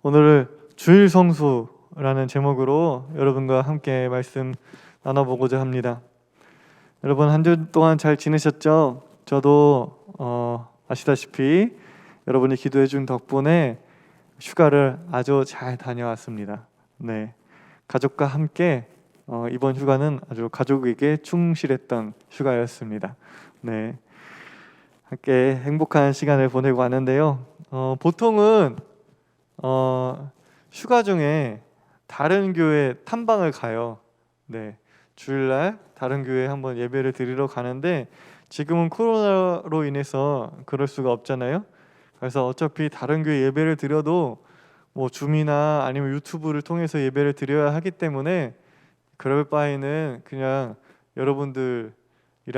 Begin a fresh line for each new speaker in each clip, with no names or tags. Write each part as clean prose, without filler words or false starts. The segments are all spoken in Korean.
오늘 주일 성수라는 제목으로 여러분과 함께 말씀 나눠보고자 합니다. 여러분 한 주 동안 잘 지내셨죠? 저도 아시다시피 여러분이 기도해 준 덕분에 휴가를 아주 잘 다녀왔습니다. 네, 가족과 함께 이번 휴가는 아주 가족에게 충실했던 휴가였습니다. 네, 함께 행복한 시간을 보내고 왔는데요. 보통은 휴가 중에 다른 교회 탐방을 가요. 네, 주일날 다른 교회 한번 예배를 드리러 가는데 지금은 코로나로 인해서 그럴 수가 없잖아요. 그래서 어차피 다른 교회 예배를 드려도 뭐 줌이나 아니면 유튜브를 통해서 예배를 드려야 하기 때문에 그럴 바에는 그냥 여러분들이랑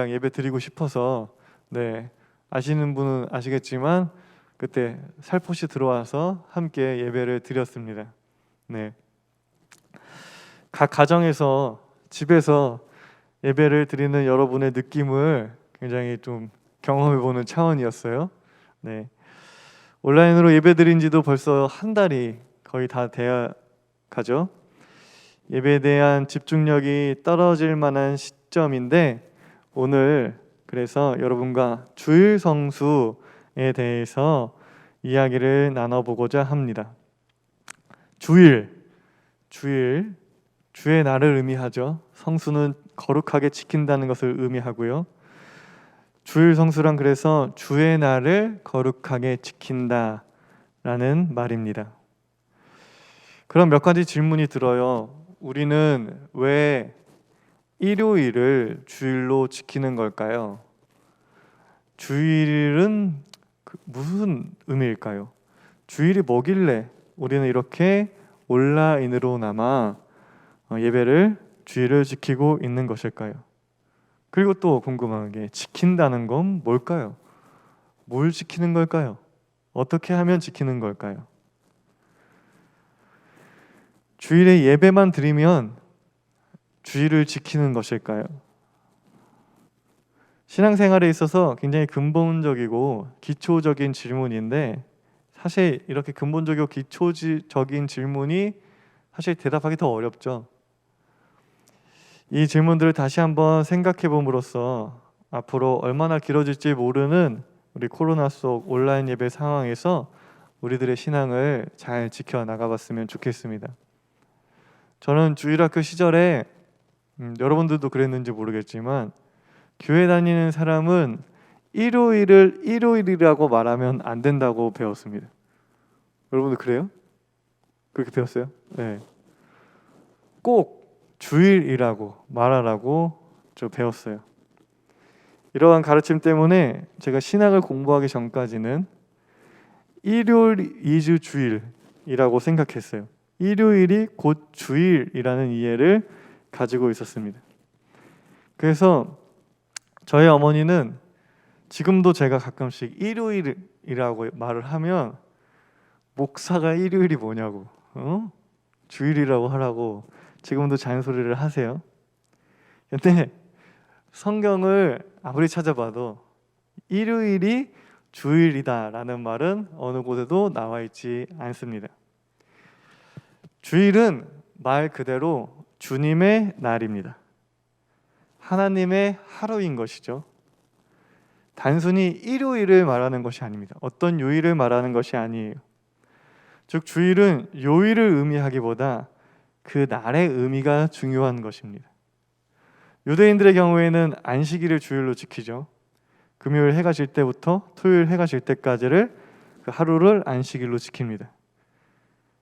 예배 드리고 싶어서, 네, 아시는 분은 아시겠지만 그때 살포시 들어와서 함께 예배를 드렸습니다. 네, 각 가정에서 집에서 예배를 드리는 여러분의 느낌을 굉장히 좀 경험해보는 차원이었어요. 네, 온라인으로 예배 드린 지도 벌써 한 달이 거의 다 돼야 가죠. 예배에 대한 집중력이 떨어질 만한 시점인데 오늘 그래서 여러분과 주일 성수에 대해서 이야기를 나눠보고자 합니다. 주일, 주의 날을 의미하죠. 성수는 거룩하게 지킨다는 것을 의미하고요. 주일 성수란 그래서 주의 날을 거룩하게 지킨다라는 말입니다. 그럼 몇 가지 질문이 들어요. 우리는 왜 일요일을 주일로 지키는 걸까요? 주일은 무슨 의미일까요? 주일이 뭐길래 우리는 이렇게 온라인으로나마 예배를 주일을 지키고 있는 것일까요? 그리고 또 궁금한 게 지킨다는 건 뭘까요? 뭘 지키는 걸까요? 어떻게 하면 지키는 걸까요? 주일에 예배만 드리면 주일을 지키는 것일까요? 신앙생활에 있어서 굉장히 근본적이고 기초적인 질문인데 사실 이렇게 근본적이고 기초적인 질문이 사실 대답하기 더 어렵죠. 이 질문들을 다시 한번 생각해 봄으로써 앞으로 얼마나 길어질지 모르는 우리 코로나 속 온라인 예배 상황에서 우리들의 신앙을 잘 지켜나가봤으면 좋겠습니다. 저는 주일학교 시절에 여러분들도 그랬는지 모르겠지만 교회 다니는 사람은 일요일을 일요일이라고 말하면 안 된다고 배웠습니다. 여러분들 그래요? 그렇게 배웠어요? 네. 꼭 주일이라고 말하라고 저 배웠어요. 이러한 가르침 때문에 제가 신학을 공부하기 전까지는 일요일 2주 주일이라고 생각했어요. 일요일이 곧 주일이라는 이해를 가지고 있었습니다. 그래서 저희 어머니는 지금도 제가 가끔씩 일요일이라고 말을 하면 목사가 일요일이 뭐냐고, 주일이라고 하라고 지금도 잔소리를 하세요. 근데 성경을 아무리 찾아봐도 일요일이 주일이다라는 말은 어느 곳에도 나와 있지 않습니다. 주일은 말 그대로 주님의 날입니다. 하나님의 하루인 것이죠. 단순히 일요일을 말하는 것이 아닙니다. 어떤 요일을 말하는 것이 아니에요. 즉 주일은 요일을 의미하기보다 그 날의 의미가 중요한 것입니다. 유대인들의 경우에는 안식일을 주일로 지키죠. 금요일 해가 질 때부터 토요일 해가 질 때까지를 그 하루를 안식일로 지킵니다.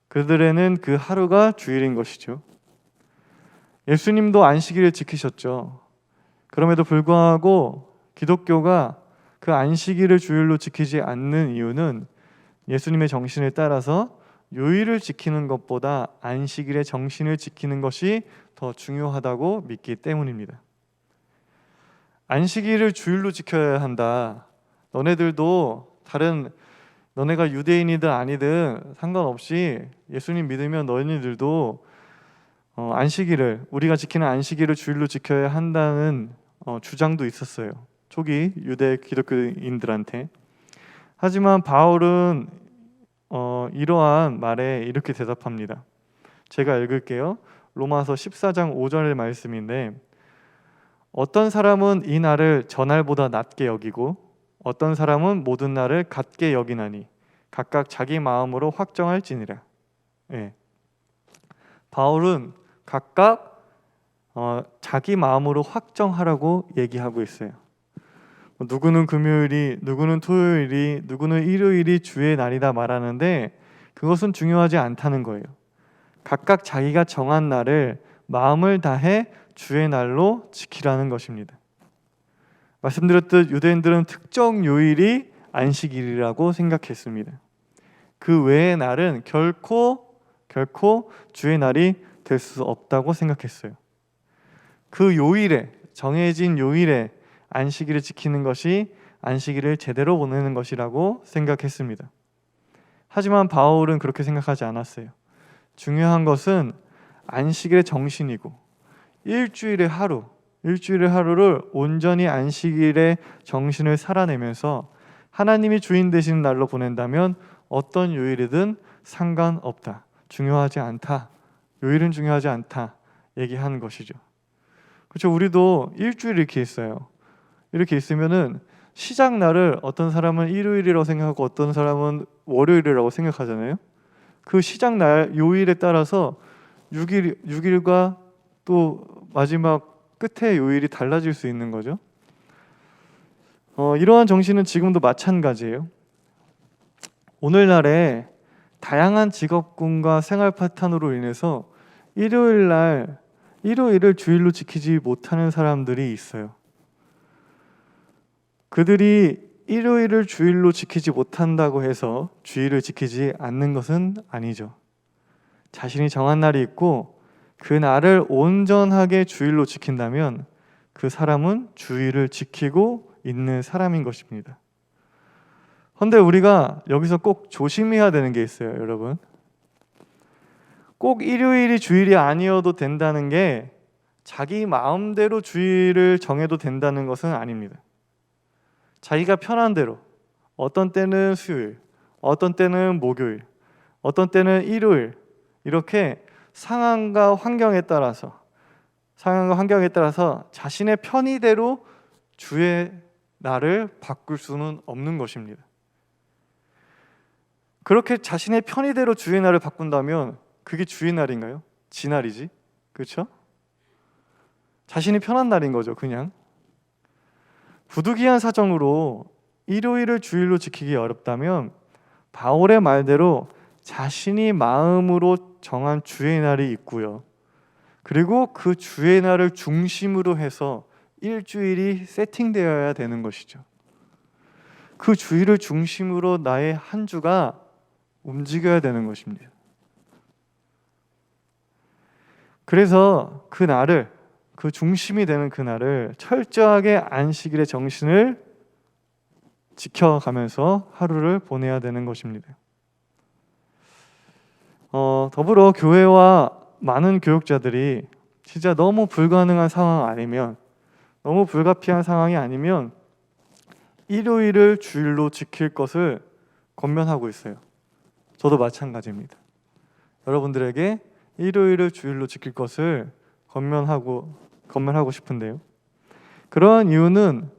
그들에는 그 하루가 주일인 것이죠. 예수님도 안식일을 지키셨죠. 그럼에도 불구하고 기독교가 그 안식일을 주일로 지키지 않는 이유는 예수님의 정신을 따라서 요일을 지키는 것보다 안식일의 정신을 지키는 것이 더 중요하다고 믿기 때문입니다. 안식일을 주일로 지켜야 한다. 너네가 유대인이든 아니든 상관없이 예수님 믿으면 너희들도 우리가 지키는 안식일을 주일로 지켜야 한다는 주장도 있었어요. 초기 유대 기독교인들한테. 하지만 바울은 이러한 말에 이렇게 대답합니다. 제가 읽을게요. 로마서 14장 5절의 말씀인데, 어떤 사람은 이 날을 저날보다 낮게 여기고 어떤 사람은 모든 날을 같게 여기나니 각각 자기 마음으로 확정할지니라. 예. 바울은 각각 자기 마음으로 확정하라고 얘기하고 있어요. 누구는 금요일이, 누구는 토요일이, 누구는 일요일이 주의 날이다 말하는데 그것은 중요하지 않다는 거예요. 각각 자기가 정한 날을 마음을 다해 주의 날로 지키라는 것입니다. 말씀드렸듯 유대인들은 특정 요일이 안식일이라고 생각했습니다. 그 외의 날은 결코 주의 날이 될 수 없다고 생각했어요. 그 요일에, 정해진 요일에 안식일을 지키는 것이 안식일을 제대로 보내는 것이라고 생각했습니다. 하지만 바울은 그렇게 생각하지 않았어요. 중요한 것은 안식일의 정신이고 일주일의 하루를 온전히 안식일의 정신을 살아내면서 하나님이 주인 되시는 날로 보낸다면 어떤 요일이든 상관없다. 중요하지 않다. 요일은 중요하지 않다. 얘기하는 것이죠. 그렇죠. 우리도 일주일 이렇게 있어요. 이렇게 있으면은 시작 날을 어떤 사람은 일요일이라고 생각하고 어떤 사람은 월요일이라고 생각하잖아요. 그 시작 날 요일에 따라서 6일과 또 마지막 끝의 요일이 달라질 수 있는 거죠. 이러한 정신은 지금도 마찬가지예요. 오늘날에 다양한 직업군과 생활 패턴으로 인해서 일요일을 주일로 지키지 못하는 사람들이 있어요. 그들이 일요일을 주일로 지키지 못한다고 해서 주일을 지키지 않는 것은 아니죠. 자신이 정한 날이 있고 그 날을 온전하게 주일로 지킨다면 그 사람은 주일을 지키고 있는 사람인 것입니다. 그런데 우리가 여기서 꼭 조심해야 되는 게 있어요, 여러분. 꼭 일요일이 주일이 아니어도 된다는 게 자기 마음대로 주일을 정해도 된다는 것은 아닙니다. 자기가 편한 대로, 어떤 때는 수요일, 어떤 때는 목요일, 어떤 때는 일요일, 이렇게 상황과 환경에 따라서 자신의 편의대로 주의 날을 바꿀 수는 없는 것입니다. 그렇게 자신의 편의대로 주의 날을 바꾼다면 그게 주의 날인가요? 지 날이지, 그렇죠? 자신이 편한 날인 거죠, 그냥. 부득이한 사정으로 일요일을 주일로 지키기 어렵다면 바울의 말대로 자신이 마음으로 정한 주의 날이 있고요. 그리고 그 주의 날을 중심으로 해서 일주일이 세팅되어야 되는 것이죠. 그 주일을 중심으로 나의 한 주가 움직여야 되는 것입니다. 그래서 그 중심이 되는 그 날을 철저하게 안식일의 정신을 지켜가면서 하루를 보내야 되는 것입니다. 더불어 교회와 많은 교육자들이 진짜 너무 불가능한 상황 아니면, 너무 불가피한 상황이 아니면 일요일을 주일로 지킬 것을 권면하고 있어요. 저도 마찬가지입니다. 여러분들에게 일요일을 주일로 지킬 것을 권면하고 싶은데요. 그러한 이유는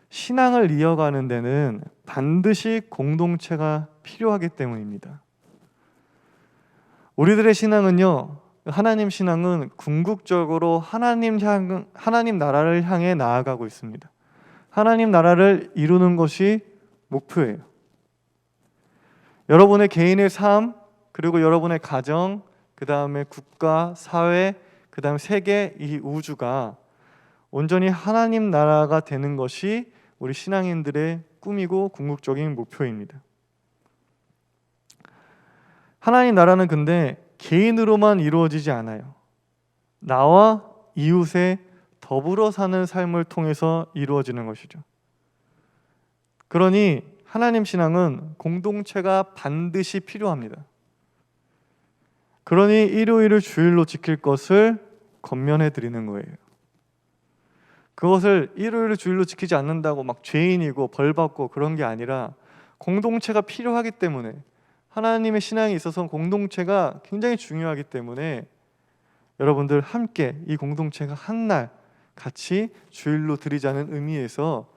신앙을 이어가는 데는 반드시 공동체가 필요하기 때문입니다. 우리들의 신앙은요, 하나님 신앙은 궁극적으로 하나님 나라를 향해 나아가고 있습니다. 하나님 나라를 이루는 것이 목표예요. 여러분의 개인의 삶, 그리고 여러분의 가정, 그 다음에 국가, 사회, 그 다음에 세계, 이 우주가 온전히 하나님 나라가 되는 것이 우리 신앙인들의 꿈이고 궁극적인 목표입니다. 하나님 나라는 근데 개인으로만 이루어지지 않아요. 나와 이웃의 더불어 사는 삶을 통해서 이루어지는 것이죠. 그러니 하나님 신앙은 공동체가 반드시 필요합니다. 그러니 일요일을 주일로 지킬 것을 권면해 드리는 거예요. 그것을 일요일을 주일로 지키지 않는다고 막 죄인이고 벌 받고 그런 게 아니라 공동체가 필요하기 때문에, 하나님의 신앙에 있어서 공동체가 굉장히 중요하기 때문에 여러분들 함께 이 공동체가 한 날 같이 주일로 드리자는 의미에서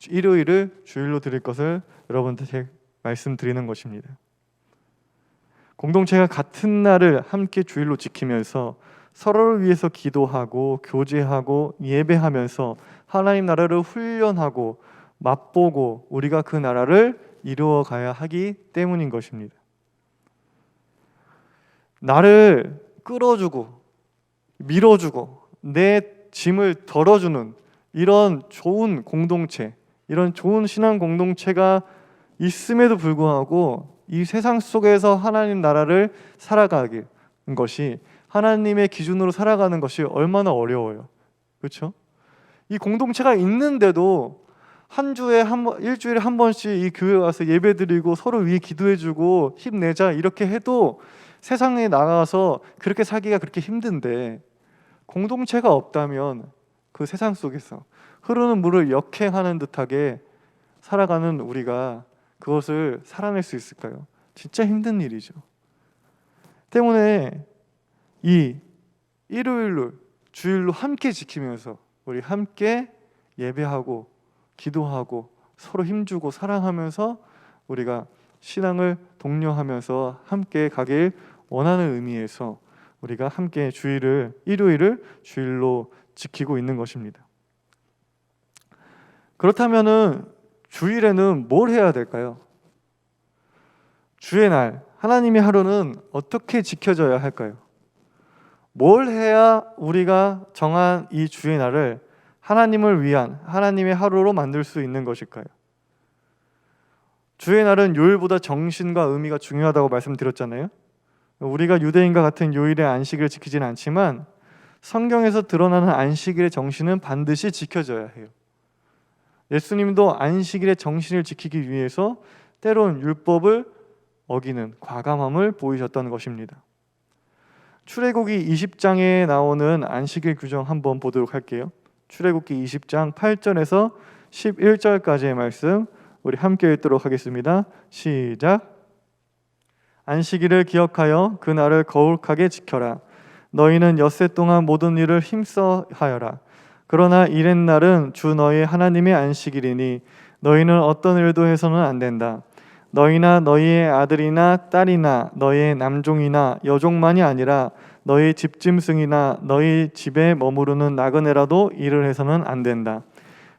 일요일을 주일로 드릴 것을 여러분들께 말씀드리는 것입니다. 공동체가 같은 날을 함께 주일로 지키면서 서로를 위해서 기도하고 교제하고 예배하면서 하나님 나라를 훈련하고 맛보고 우리가 그 나라를 이루어 가야 하기 때문인 것입니다. 나를 끌어주고 밀어주고 내 짐을 덜어주는 이런 좋은 공동체, 이런 좋은 신앙 공동체가 있음에도 불구하고 이 세상 속에서 하나님 나라를 살아가는 것이, 하나님의 기준으로 살아가는 것이 얼마나 어려워요. 그렇죠? 이 공동체가 있는데도 한 주에 일주일에 한 번씩 이 교회 와서 예배드리고 서로 위해 기도해주고 힘내자 이렇게 해도 세상에 나가서 그렇게 살기가 그렇게 힘든데, 공동체가 없다면 그 세상 속에서 흐르는 물을 역행하는 듯하게 살아가는 우리가 그것을 살아낼 수 있을까요? 진짜 힘든 일이죠. 때문에 이 일요일로 주일로 함께 지키면서 우리 함께 예배하고 기도하고 서로 힘주고 사랑하면서 우리가 신앙을 독려하면서 함께 가길 원하는 의미에서 우리가 함께 일요일을 주일로 지키고 있는 것입니다. 그렇다면은 주일에는 뭘 해야 될까요? 주의 날, 하나님의 하루는 어떻게 지켜져야 할까요? 뭘 해야 우리가 정한 이 주의 날을 하나님을 위한 하나님의 하루로 만들 수 있는 것일까요? 주의 날은 요일보다 정신과 의미가 중요하다고 말씀드렸잖아요. 우리가 유대인과 같은 요일의 안식일을 지키지는 않지만 성경에서 드러나는 안식일의 정신은 반드시 지켜져야 해요. 예수님도 안식일의 정신을 지키기 위해서 때론 율법을 어기는 과감함을 보이셨던 것입니다. 출애굽기 20장에 나오는 안식일 규정 한번 보도록 할게요. 출애굽기 20장 8절에서 11절까지의 말씀 우리 함께 읽도록 하겠습니다. 시작. 안식일을 기억하여 그 날을 거룩하게 지켜라. 너희는 엿새 동안 모든 일을 힘써 하여라. 그러나 이렛 날은 주 너희 하나님의 안식일이니 너희는 어떤 일도 해서는 안 된다. 너희나 너희의 아들이나 딸이나 너희의 남종이나 여종만이 아니라 너희 집짐승이나 너희 집에 머무르는 나그네라도 일을 해서는 안 된다.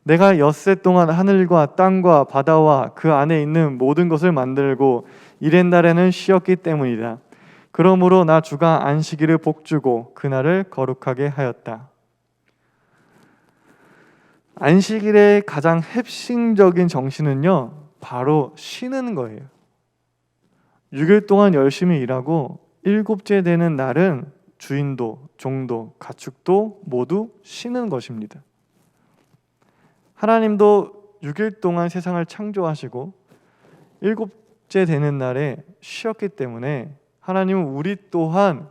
내가 엿새 동안 하늘과 땅과 바다와 그 안에 있는 모든 것을 만들고 이렛 날에는 쉬었기 때문이다. 그러므로 나 주가 안식일을 복주고 그날을 거룩하게 하였다. 안식일의 가장 핵심적인 정신은요, 바로 쉬는 거예요. 6일 동안 열심히 일하고 일곱째 되는 날은 주인도, 종도, 가축도 모두 쉬는 것입니다. 하나님도 6일 동안 세상을 창조하시고 일곱째 되는 날에 쉬었기 때문에 하나님은 우리 또한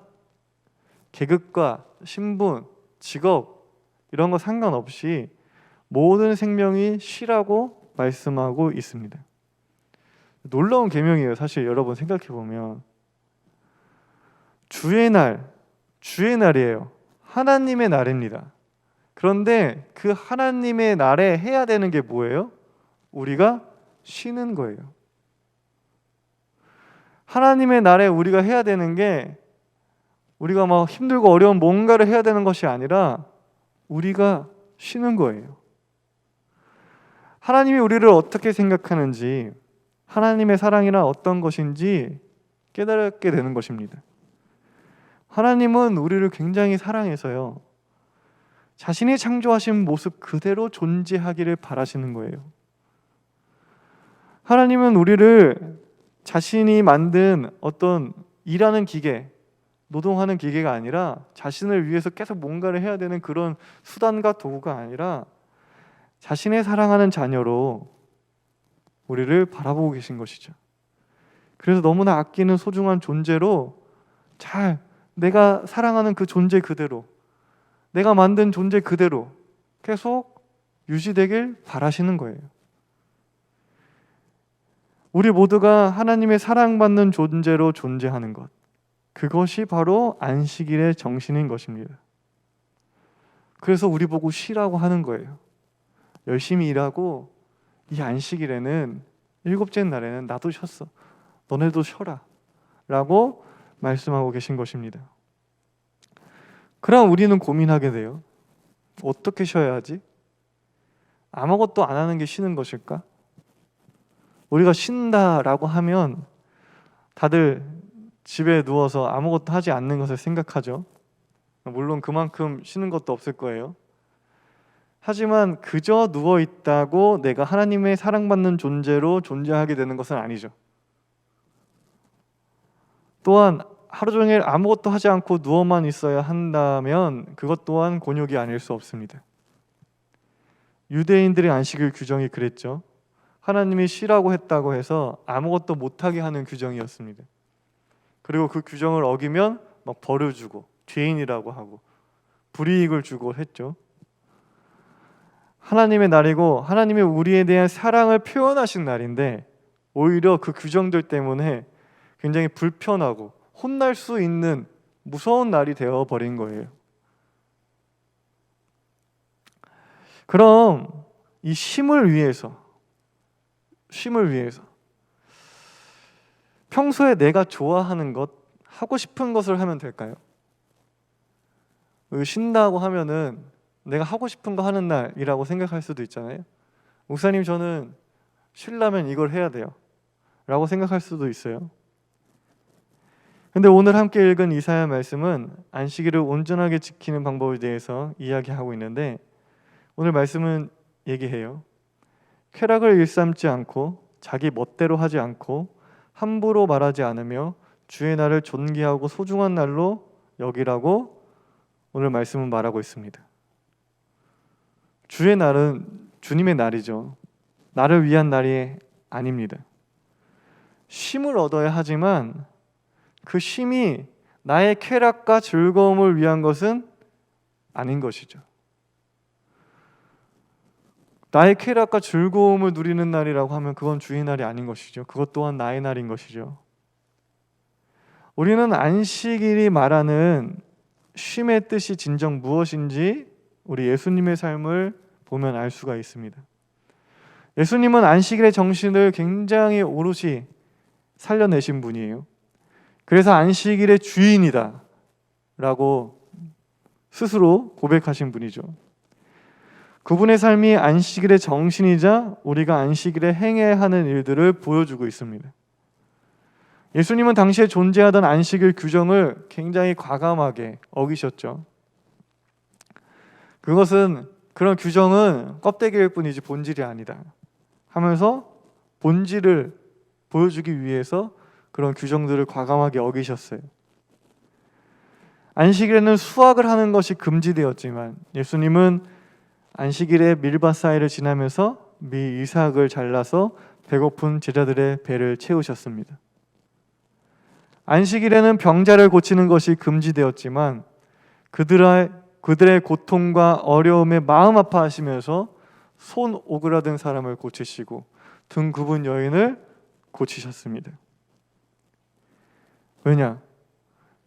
계급과 신분, 직업 이런 거 상관없이 모든 생명이 쉬라고 말씀하고 있습니다. 놀라운 계명이에요. 사실 여러분 생각해 보면 주의 날이에요. 하나님의 날입니다. 그런데 그 하나님의 날에 해야 되는 게 뭐예요? 우리가 쉬는 거예요. 하나님의 날에 우리가 해야 되는 게 우리가 막 힘들고 어려운 뭔가를 해야 되는 것이 아니라 우리가 쉬는 거예요. 하나님이 우리를 어떻게 생각하는지, 하나님의 사랑이란 어떤 것인지 깨닫게 되는 것입니다. 하나님은 우리를 굉장히 사랑해서요, 자신이 창조하신 모습 그대로 존재하기를 바라시는 거예요. 하나님은 우리를 자신이 만든 어떤 일하는 기계, 노동하는 기계가 아니라 자신을 위해서 계속 뭔가를 해야 되는 그런 수단과 도구가 아니라 자신의 사랑하는 자녀로 우리를 바라보고 계신 것이죠. 그래서 너무나 아끼는 소중한 존재로 내가 사랑하는 그 존재 그대로, 내가 만든 존재 그대로 계속 유지되길 바라시는 거예요. 우리 모두가 하나님의 사랑받는 존재로 존재하는 것, 그것이 바로 안식일의 정신인 것입니다. 그래서 우리 보고 쉬라고 하는 거예요. 열심히 일하고 이 안식일에는, 일곱째 날에는 나도 쉬었어, 너네도 쉬어라 라고 말씀하고 계신 것입니다. 그럼 우리는 고민하게 돼요. 어떻게 쉬어야 하지? 아무것도 안 하는 게 쉬는 것일까? 우리가 쉰다라고 하면 다들 집에 누워서 아무것도 하지 않는 것을 생각하죠. 물론 그만큼 쉬는 것도 없을 거예요. 하지만 그저 누워 있다고 내가 하나님의 사랑받는 존재로 존재하게 되는 것은 아니죠. 또한 하루 종일 아무것도 하지 않고 누워만 있어야 한다면 그것 또한 곤욕이 아닐 수 없습니다. 유대인들의 안식일 규정이 그랬죠. 하나님이 쉬라고 했다고 해서 아무것도 못하게 하는 규정이었습니다. 그리고 그 규정을 어기면 막 벌을 주고 죄인이라고 하고 불이익을 주고 했죠. 하나님의 날이고 하나님이 우리에 대한 사랑을 표현하신 날인데 오히려 그 규정들 때문에 굉장히 불편하고 혼날 수 있는 무서운 날이 되어버린 거예요. 그럼 이 쉼을 위해서 평소에 내가 좋아하는 것, 하고 싶은 것을 하면 될까요? 쉰다고 하면은 내가 하고 싶은 거 하는 날이라고 생각할 수도 있잖아요. 목사님, 저는 쉬려면 이걸 해야 돼요 라고 생각할 수도 있어요. 근데 오늘 함께 읽은 이사야 말씀은 안식일을 온전하게 지키는 방법에 대해서 이야기하고 있는데, 오늘 말씀은 얘기해요. 쾌락을 일삼지 않고 자기 멋대로 하지 않고 함부로 말하지 않으며 주의 날을 존귀하고 소중한 날로 여기라고 오늘 말씀은 말하고 있습니다. 주의 날은 주님의 날이죠. 나를 위한 날이 아닙니다. 쉼을 얻어야 하지만 그 쉼이 나의 쾌락과 즐거움을 위한 것은 아닌 것이죠. 나의 쾌락과 즐거움을 누리는 날이라고 하면 그건 주의 날이 아닌 것이죠. 그것 또한 나의 날인 것이죠. 우리는 안식일이 말하는 쉼의 뜻이 진정 무엇인지 우리 예수님의 삶을 보면 알 수가 있습니다. 예수님은 안식일의 정신을 굉장히 오롯이 살려내신 분이에요. 그래서 안식일의 주인이다 라고 스스로 고백하신 분이죠. 그분의 삶이 안식일의 정신이자 우리가 안식일에 행해야 하는 일들을 보여주고 있습니다. 예수님은 당시에 존재하던 안식일 규정을 굉장히 과감하게 어기셨죠. 그런 규정은 껍데기일 뿐이지 본질이 아니다 하면서 본질을 보여주기 위해서 그런 규정들을 과감하게 어기셨어요. 안식일에는 수확을 하는 것이 금지되었지만 예수님은 안식일에 밀밭 사이를 지나면서 미 이삭을 잘라서 배고픈 제자들의 배를 채우셨습니다. 안식일에는 병자를 고치는 것이 금지되었지만 그들의 고통과 어려움에 마음 아파하시면서 손 오그라든 사람을 고치시고 등 굽은 여인을 고치셨습니다. 왜냐?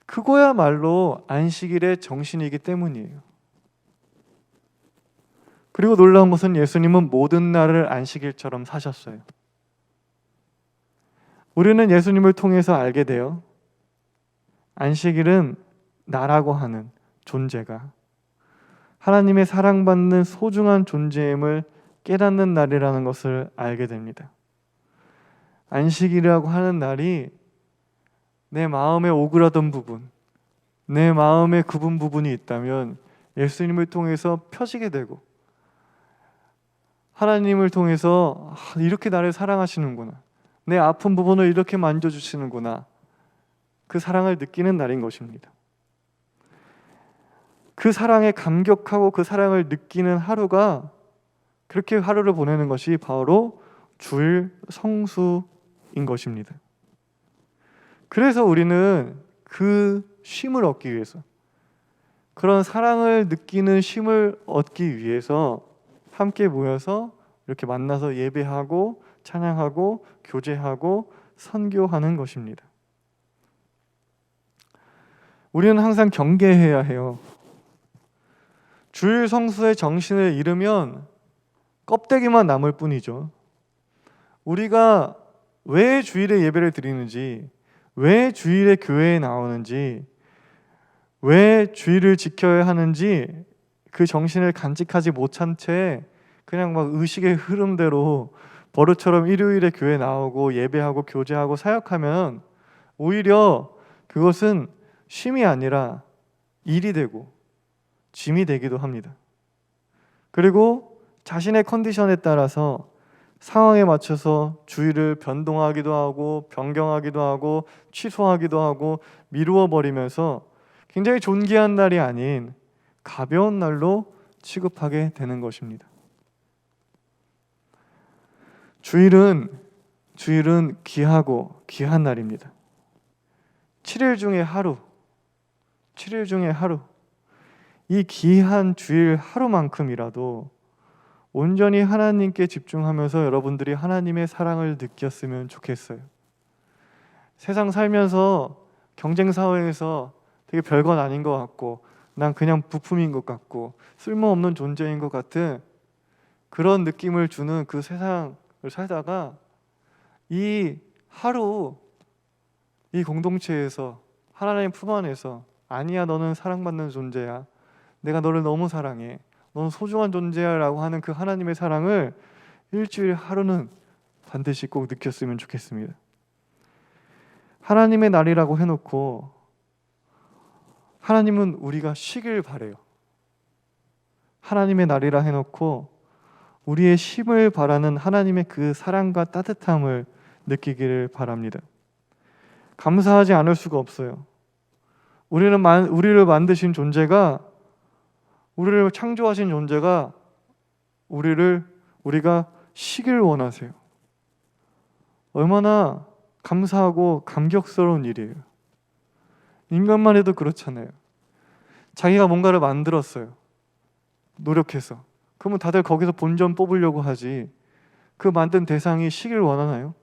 그거야말로 안식일의 정신이기 때문이에요. 그리고 놀라운 것은 예수님은 모든 날을 안식일처럼 사셨어요. 우리는 예수님을 통해서 알게 돼요. 안식일은 나라고 하는 존재가 하나님의 사랑받는 소중한 존재임을 깨닫는 날이라는 것을 알게 됩니다. 안식일이라고 하는 날이 내 마음에 오그라든 부분, 내 마음에 굽은 부분이 있다면 예수님을 통해서 펴지게 되고 하나님을 통해서 이렇게 나를 사랑하시는구나, 내 아픈 부분을 이렇게 만져주시는구나, 그 사랑을 느끼는 날인 것입니다. 그 사랑에 감격하고 그 사랑을 느끼는 하루가, 그렇게 하루를 보내는 것이 바로 주일 성수인 것입니다. 그래서 우리는 그 쉼을 얻기 위해서, 그런 사랑을 느끼는 쉼을 얻기 위해서 함께 모여서 이렇게 만나서 예배하고 찬양하고 교제하고 선교하는 것입니다. 우리는 항상 경계해야 해요. 주일 성수의 정신을 잃으면 껍데기만 남을 뿐이죠. 우리가 왜 주일에 예배를 드리는지, 왜 주일에 교회에 나오는지, 왜 주일을 지켜야 하는지 그 정신을 간직하지 못한 채 그냥 막 의식의 흐름대로 버릇처럼 일요일에 교회 나오고 예배하고 교제하고 사역하면 오히려 그것은 쉼이 아니라 일이 되고 짐이 되기도 합니다. 그리고 자신의 컨디션에 따라서 상황에 맞춰서 주일을 변동하기도 하고 변경하기도 하고 취소하기도 하고 미루어 버리면서 굉장히 존귀한 날이 아닌 가벼운 날로 취급하게 되는 것입니다. 주일은 귀하고 귀한 날입니다. 7일 중에 하루, 이 귀한 주일 하루만큼이라도 온전히 하나님께 집중하면서 여러분들이 하나님의 사랑을 느꼈으면 좋겠어요. 세상 살면서 경쟁 사회에서 되게 별건 아닌 것 같고 난 그냥 부품인 것 같고 쓸모없는 존재인 것 같은 그런 느낌을 주는 그 세상을 살다가 이 하루 이 공동체에서 하나님 품 안에서 아니야 너는 사랑받는 존재야, 내가 너를 너무 사랑해, 너는 소중한 존재야 라고 하는 그 하나님의 사랑을 일주일 하루는 반드시 꼭 느꼈으면 좋겠습니다. 하나님의 날이라고 해놓고 하나님은 우리가 쉬길 바래요. 하나님의 날이라 해놓고 우리의 쉼을 바라는 하나님의 그 사랑과 따뜻함을 느끼기를 바랍니다. 감사하지 않을 수가 없어요. 우리를 만드신 존재가, 우리를 창조하신 존재가 우리가 쉬길 원하세요. 얼마나 감사하고 감격스러운 일이에요. 인간만 해도 그렇잖아요. 자기가 뭔가를 만들었어요. 노력해서. 그러면 다들 거기서 본전 뽑으려고 하지. 그 만든 대상이 쉬길 원하나요?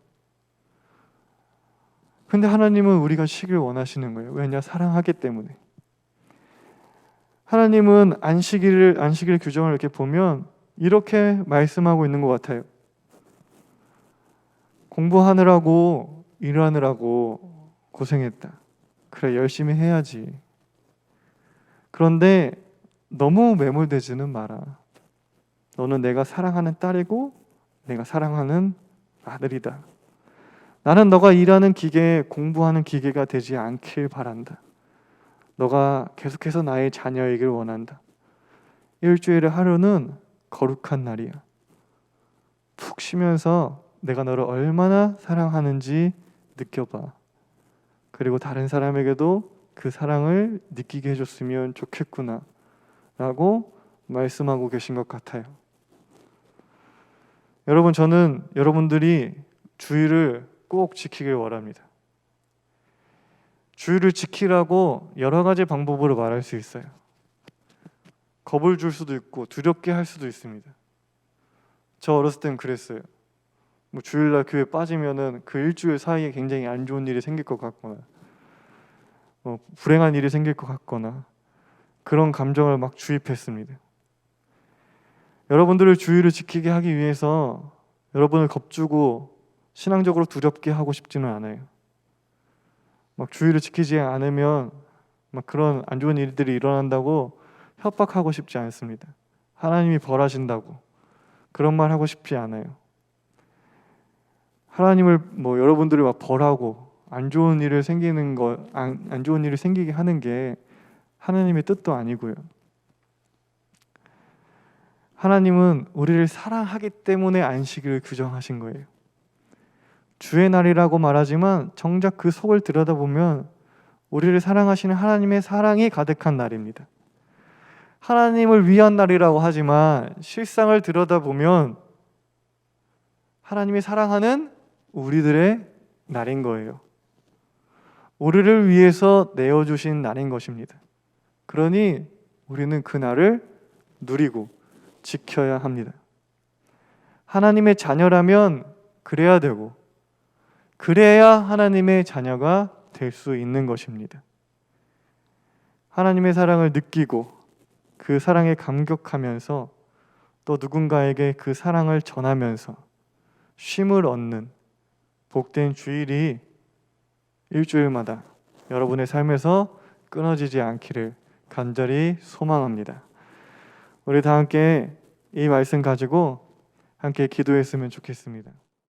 근데 하나님은 우리가 쉬길 원하시는 거예요. 왜냐? 사랑하기 때문에. 하나님은 안식일 규정을 이렇게 보면 이렇게 말씀하고 있는 것 같아요. 공부하느라고 일하느라고 고생했다. 그래, 열심히 해야지. 그런데 너무 매몰되지는 마라. 너는 내가 사랑하는 딸이고 내가 사랑하는 아들이다. 나는 너가 일하는 기계, 공부하는 기계가 되지 않길 바란다. 너가 계속해서 나의 자녀이길 원한다. 일주일의 하루는 거룩한 날이야. 푹 쉬면서 내가 너를 얼마나 사랑하는지 느껴봐. 그리고 다른 사람에게도 그 사랑을 느끼게 해줬으면 좋겠구나 라고 말씀하고 계신 것 같아요. 여러분, 저는 여러분들이 주일을 꼭 지키길 원합니다. 주일을 지키라고 여러 가지 방법으로 말할 수 있어요. 겁을 줄 수도 있고 두렵게 할 수도 있습니다. 저 어렸을 땐 그랬어요. 뭐 주일날 교회 빠지면은 그 일주일 사이에 굉장히 안 좋은 일이 생길 것 같거나 불행한 일이 생길 것 같거나 그런 감정을 막 주입했습니다. 여러분들을 주일을 지키게 하기 위해서 여러분을 겁주고 신앙적으로 두렵게 하고 싶지는 않아요. 막 주일을 지키지 않으면 막 그런 안 좋은 일들이 일어난다고 협박하고 싶지 않습니다. 하나님이 벌하신다고 그런 말 하고 싶지 않아요. 하나님을 여러분들이 막 벌하고 안 좋은 일을 생기게 하는 게 하나님의 뜻도 아니고요. 하나님은 우리를 사랑하기 때문에 안식일을 규정하신 거예요. 주의 날이라고 말하지만 정작 그 속을 들여다보면 우리를 사랑하시는 하나님의 사랑이 가득한 날입니다. 하나님을 위한 날이라고 하지만 실상을 들여다보면 하나님이 사랑하는 우리들의 날인 거예요. 우리를 위해서 내어주신 날인 것입니다. 그러니 우리는 그 날을 누리고 지켜야 합니다. 하나님의 자녀라면 그래야 되고 그래야 하나님의 자녀가 될 수 있는 것입니다. 하나님의 사랑을 느끼고 그 사랑에 감격하면서 또 누군가에게 그 사랑을 전하면서 쉼을 얻는 복된 주일이 일주일마다 여러분의 삶에서 끊어지지 않기를 간절히 소망합니다. 우리 다 함께 이 말씀 가지고 함께 기도했으면 좋겠습니다.